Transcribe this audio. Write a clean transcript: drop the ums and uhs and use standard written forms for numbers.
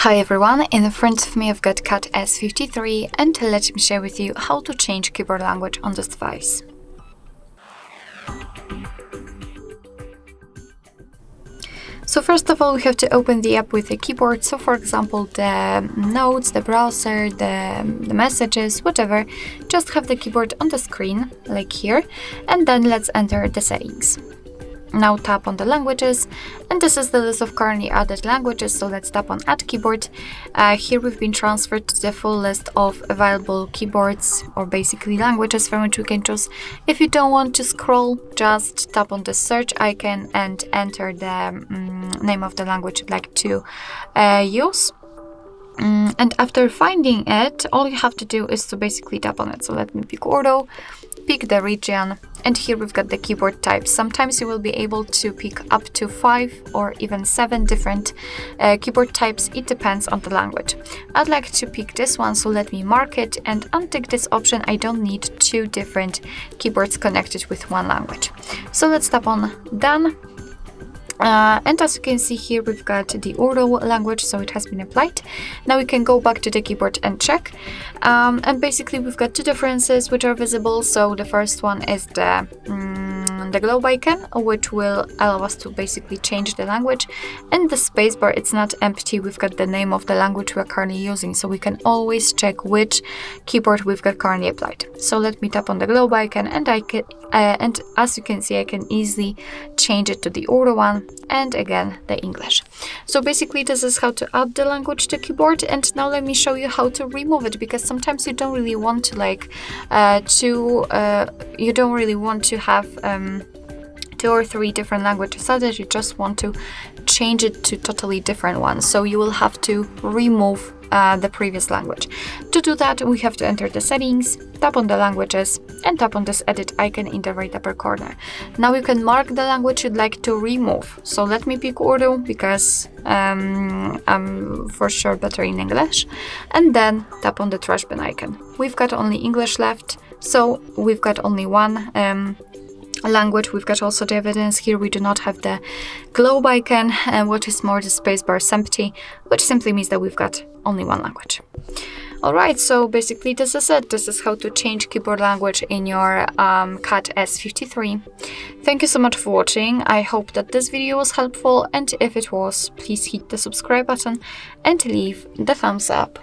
Hi everyone, in front of me I've got CAT S53 and let me share with you how to change keyboard language on this device. So first of all, we have to open the app with the keyboard. So for example, the notes, the browser, the messages, whatever, just have the keyboard on the screen, like here, and then let's enter the settings. Now tap on the languages, and this is the list of currently added languages, so let's tap on Add Keyboard. Here we've been transferred to the full list of available keyboards, or basically languages from which we can choose. If you don't want to scroll, just tap on the search icon and enter the name of the language you'd like to use. And after finding it, all you have to do is to basically tap on it. So let me pick Urdu, pick the region, and here we've got the keyboard types. Sometimes you will be able to pick up to 5 or even 7 different keyboard types. It depends on the language. I'd like to pick this one, so let me mark it and untick this option. I don't need 2 different keyboards connected with one language. So let's tap on Done. And as you can see here, we've got the Urdu language, so it has been applied. Now we can go back to the keyboard and check. And basically we've got 2 differences which are visible. So the first one is the globe icon, which will allow us to basically change the language, and the spacebar, it's not empty. We've got the name of the language we're currently using, so we can always check which keyboard we've got currently applied. So let me tap on the globe icon, and and as you can see, I can easily change it to the Urdu one, and again the English. So basically this is how to add the language to keyboard. And now let me show you how to remove it, because sometimes you don't really want to you don't really want to have 2 or 3 different languages added. You just want to change it to totally different ones, so you will have to remove the previous language. To do that, we have to enter the settings, tap on the languages, and tap on this edit icon in the right upper corner. Now you can mark the language you'd like to remove. So let me pick Urdu, because I'm for sure better in English, and then tap on the trash bin icon. We've got only English left, so we've got only one language. We've got also the evidence here. We do not have the globe icon, and what is more, the spacebar is empty, which simply means that we've got only one language. Alright, so basically this is it. This is how to change keyboard language in your CAT S53. Thank you so much for watching. I hope that this video was helpful, and if it was, please hit the subscribe button and leave the thumbs up.